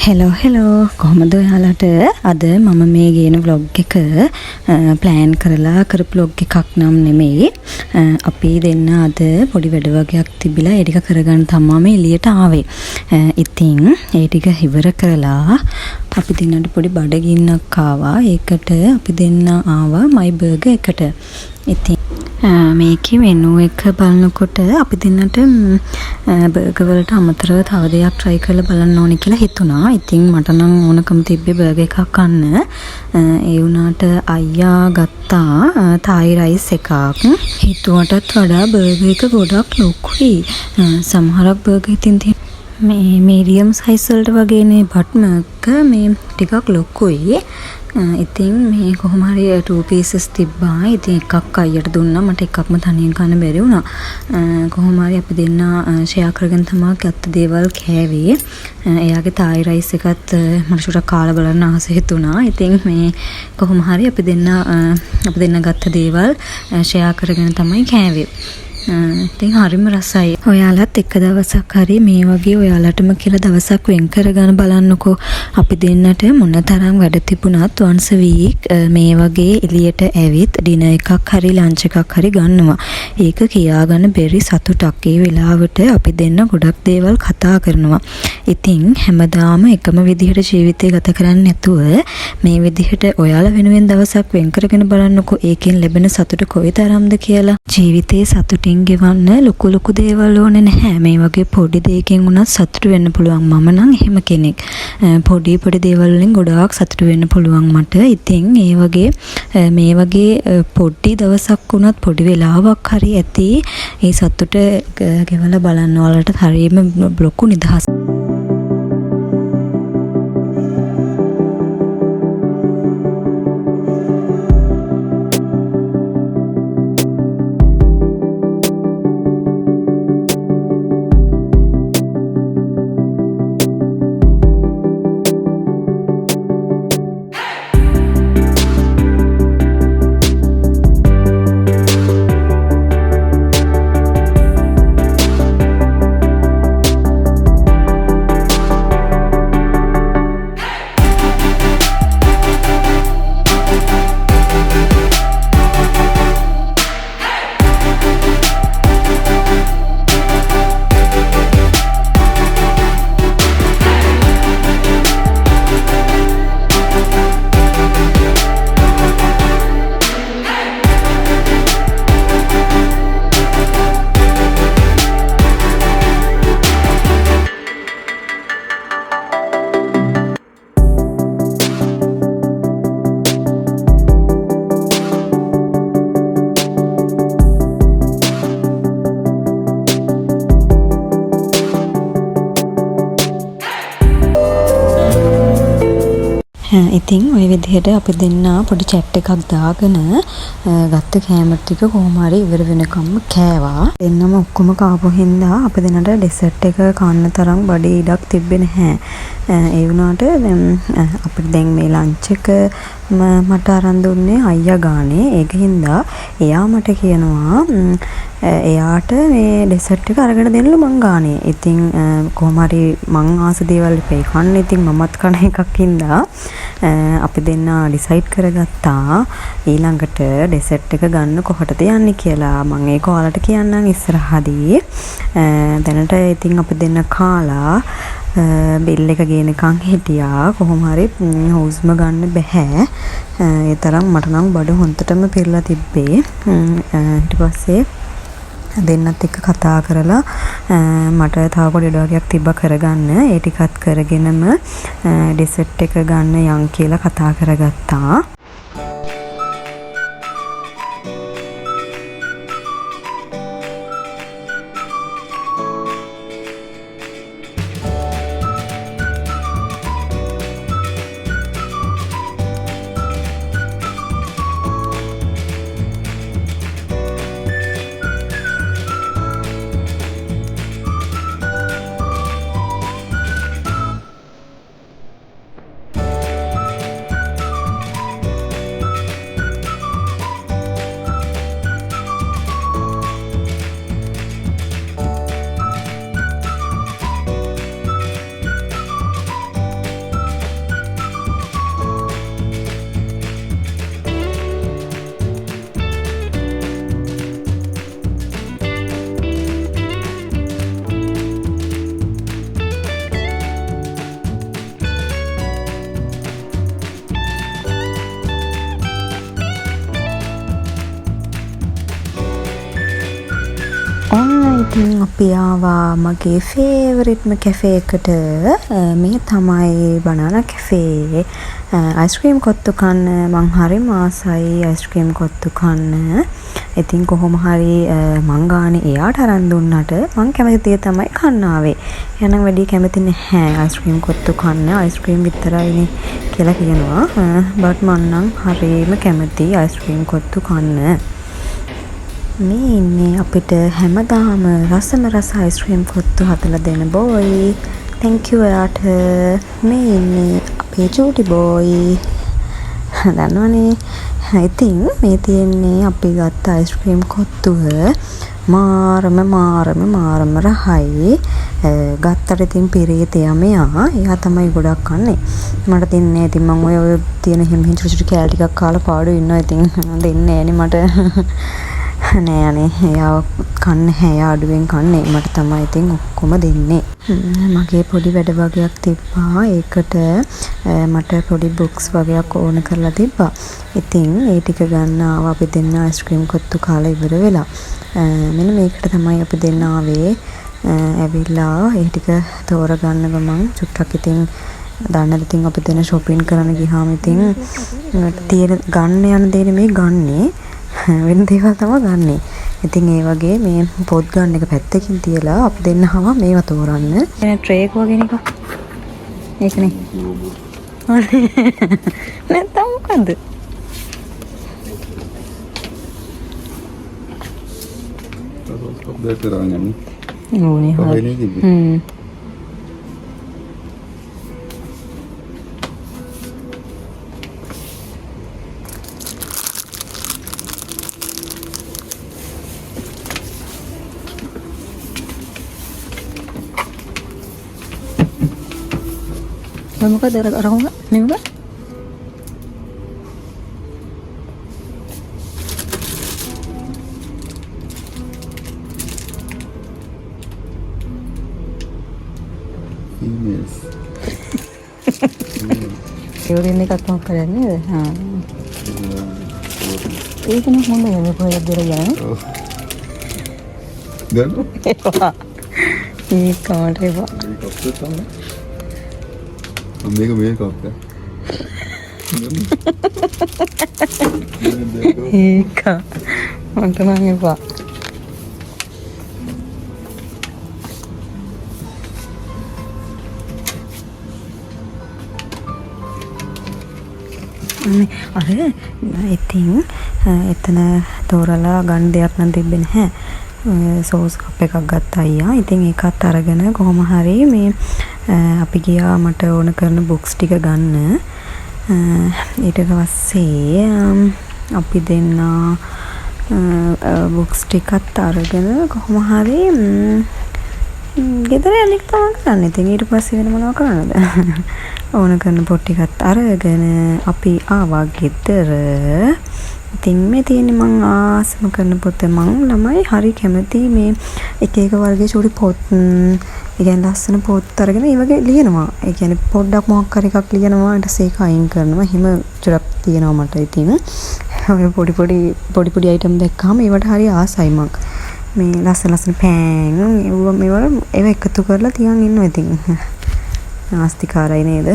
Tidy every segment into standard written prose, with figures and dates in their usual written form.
Hello කොහොමද ඔයාලට අද මම මේ ගේන vlog එක ප්ලෑන් කරලා කරපු vlog එකක් නම් නෙමෙයි. අපි දෙන්න අද පොඩි වැඩ වගේක් තිබිලා ඒ ටික කරගන්න තමයි එළියට ආවේ. ඉතින් ඒ ටික ඉවර කරලා අපි දෙන්නට පොඩි බඩගින්නක් ආවා. ඒකට අපි දෙන්න ආවා මයි බර්ගර් එකට. ඉතින් මේකේ මෙනු එක බලනකොට අපි දෙන්නට බර්ගර් වලට අමතරව තව දෙයක් try කරලා බලන්න ඕනේ කියලා හිතුණා. ඉතින් මට නම් ඕනකම තිබ්බේ බර්ගර් එකක් කන්න. ඒ වුණාට අයියා ගත්තා thai rice එකක්. හිතුවටත් වඩා බර්ගර් එක ගොඩක් ලොකුයි. සමහරක් බර්ගර් ඉතින් මේ මීඩියම් සයිස් වලට වගේනේ බට් මේ ටිකක් ලොකුයි. ඉතින් මේ කොහොම හරි 2 pieces තිබ්බා. ඉතින් එකක් අයියට දුන්නා. මට එකක්ම තනියෙන් කන්න බැරි වුණා. කොහොම හරි අපි දෙන්න ෂෙයා කරගෙන තමයි ගත්ත දේවල් කෑවේ. එයාගේ thai rice එකත් මට චුට්ටක් කාලා බලන්න ආස හිතුණා. ඉතින් මේ කොහොම හරි අපි දෙන්න ගත්ත දේවල් ෂෙයා කරගෙන තමයි කෑවේ. ඉතින් හරිම රසයි. ඔයාලත් එක දවසක් හරි මේ වගේ ඔයාලටම කියලා දවසක් වෙන් කරගෙන බලන්නකෝ. අපි දෙන්නට මොනතරම් වැඩ තිබුණත් once a week මේ වගේ එළියට ඇවිත් ඩිනර් එකක් හරි ලන්ච් එකක් හරි ගන්නවා. ඒක කියාගන්න බැරි සතුටක්. ඒ වෙලාවට අපි දෙන්න ගොඩක් දේවල් කතා කරනවා. ඉතින් හැමදාම එකම විදිහට ජීවිතය ගත කරන්නේ නැතුව මේ විදිහට ඔයාලා වෙනුවෙන් දවසක් වෙන් කරගෙන බලන්නකෝ. ඒකෙන් ලැබෙන සතුට කොයිතරම්ද කියලා. ජීවිතේ සතුටින් ගෙවන්න ලොකු දේවල් ඕනේ නැහැ. මේ වගේ පොඩි දෙයකින් වුණත් සතුටු වෙන්න පුළුවන්. මම නම් එහෙම කෙනෙක්. පොඩි දේවල් වලින් ගොඩාක් සතුටු වෙන්න පුළුවන් මට. ඉතින් මේ වගේ පොඩි දවසක් වුණත් පොඩි වෙලාවක් හරි ඇති ඒ සතුට ගෙවලා බලන්න වලට හරියම ලොකු නිදහස්. ඉතින් ওই විදිහට අපි දෙන්න පොඩි chat එකක් දාගෙන ගත්ත කෑම ටික කොහොම හරි ඉවර වෙනකම්ම කෑවා. දෙන්නම ඔක්කොම කාපු හින්දා අපි දෙන්නට ඩෙසර්ට් එක කන්න තරම් බඩේ ඉඩක් තිබ්බේ නැහැ. ඒ වුණාට අපිට දැන් මේ ලන්ච් එක මට අරන් දුන්නේ අයියා ගානේ. ඒක හින්දා එයා මට කියනවා එයාට මේ ඩෙසර්ට් එක අරගෙන දෙන්නලු මං ගානේ. ඉතින් කොහොම හරි මං ආස දේවල් ඉපේ කන්න. ඉතින් මමත් කන එකක් හින්දා අපි දෙන්න ඩිසයිඩ් කරගත්තා ඊළඟට ඩෙසර්ට් එක ගන්න කොහටද යන්නේ කියලා. මම ඒක ඔයාලට කියන්නම් ඉස්සරහදී. දැනට ඉතින් අපි දෙන්න කාලා බිල් එක ගේනකන් හිටියා. කොහොම හරි හවුස්ම ගන්න බෑ. ඒ තරම් මට නම් බඩ හොන්තටම පිරලා තිබ්බේ. ඊට පස්සේ දෙන්නත් එක්ක කතා කරලා මට තව පොඩි ඩෝගයක් තිබ්බ කරගන්න. ඒ ටිකත් කරගෙනම ඩෙසර්ට් එක ගන්න යන් කියලා කතා කරගත්තා. අපි ආවා මගේ ෆේවරිට්ම කැෆේ එකට. මේ තමයි බනානා කැෆේ. අයිස්ක්‍රීම් කොත්තු කන්න මං හරිම ආසයි අයිස්ක්‍රීම් කොත්තු කන්න. ඉතින් කොහොම හරි මං ගානේ එයාට අරන් දුන්නට මං කැමති දේ තමයි කන්න ආවේ. එයානම් වැඩි කැමති නැහැ අයිස්ක්‍රීම් කොත්තු කන්න. අයිස්ක්‍රීම් විතරයිනේ කියලා කියනවා. බට් මං නම් හරිම කැමති අයිස්ක්‍රීම් කොත්තු කන්න. මේ ඉන්නේ අපිට හැමදාම රසම රස අයිස්ක්‍රීම් කොත්තු හදලා දෙන බෝයි. thank you එයාට. මේ ඉන්නේ අපේ චූටි බෝයි. දන්නවනේ. ඉතින් මේ තියෙන්නේ අපි ගත්ත අයිස්ක්‍රීම් කොත්තුව මාරම රහයි. ගත්තට ඉතින් පිරේතයා මෙයා. එයා තමයි ගොඩක් කන්නේ. මට දෙන්නේ ඉතින් මම ඔය තියෙන හිම් චුටි කෑලි ටිකක් කාලා පාඩු ඉන්නවා. ඉතින් දෙන්නේ නෑනේ මට. නෑ අනේ එයා කන්න හැ අඩුවෙන් කන්නේ. මට තමයි ඉතින් ඔක්කොම දෙන්නේ. මගේ පොඩි වැඩ වගේක් තිබ්බා. ඒකට මට පොඩි බුක්ස් වගේක් ඕන කරලා තිබ්බා. ඉතින් ඒ ටික ගන්න ආවා අපි දෙන්න අයිස්ක්‍රීම් කොත්තු කාලා ඉවර වෙලා. මෙන්න මේකට තමයි අපි දෙන්න ආවේ. ඇවිල්ලා ඒ ටික තෝරගන්න ගමන් චුට්ටක් ඉතින් දන්නද ඉතින් අපි දෙන shopping කරන්න ගියාම ඉතින් තියෙන ගන්න යන දේ නෙමෙයි ගන්නේ. වෙන දේවල් තමයි ගන්නෙ. ඉතින් ඒ වගේ මේ පොත් ගන්න එක පැත්තකින් තියලා අපි දෙන්නව මේව තෝරන්න. එන ට්‍රේ එක වගේ නිකන්. ඒකනේ. නැත්තම් මොකද? දෙක කරන්නේ. ඕනේ හරි. මොකද අරගෙන නෙමෙයි emails ඒවරින් එකක් මොකක් කරන්නේ හා ඒක නේ හොඳ නේද කොහෙද ගිරගෙන දැන් ඒක කමට ඒවා මේක මේක අප්පා ඒක මන්ට නම් එපා අර ඉතින් එතන තෝරලා ගන්න දෙයක් නම් තිබ්බේ නැහැ. සෝස් කප් එකක් ගත්තා අයියා. ඉතින් ඒකත් අරගෙන කොහොම හරි මේ අපි ගියා මට ඕන කරන බුක්ස් ටික ගන්න. ඊට පස්සේ අපි දෙන්න බුක්ස් ටිකත් අරගෙන කොහොම හරි ගෙදර යන්න තමයි කරන්නේ. ඉතින් ඊට පස්සේ වෙන මොනව කරන්නද? ඕන කරන පොත් ටිකත් අරගෙන අපි ආවා ගෙදර. ඉතින් මේ තියෙන්නේ මං ආසම කරන පොත. මං ළමයි හරි කැමති මේ එක එක වර්ගයේ චූටි පොත්. ඒ කියන්නේ ලස්සන පොත් අරගෙන ඒ වගේ ලියනවා. ඒ කියන්නේ පොඩ්ඩක් මොකක් හරි එකක් ලියනවා ඊට පස්සේ ඒක අයින් කරනවා. එහෙම චුටක් තියෙනවා මට. ඉතින් ඔය පොඩි අයිටම් දැක්කම ඒවට හරි ආසයි මං. මේ ලස්සන පෑන් ඒව එකතු කරලා තියන් ඉන්නවා. ඉතින් ආස්තිකාරයි නේද?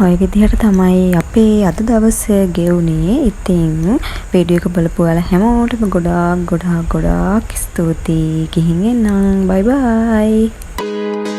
ඔය විදිහට තමයි අපේ අද දවසේ ගෙවුනේ. ඉතින් වීඩියෝ එක බලපු ඔයාලා හැමෝටම ගොඩාක් ස්තුතියි. ගිහින් එන්නම්. බයි බයි.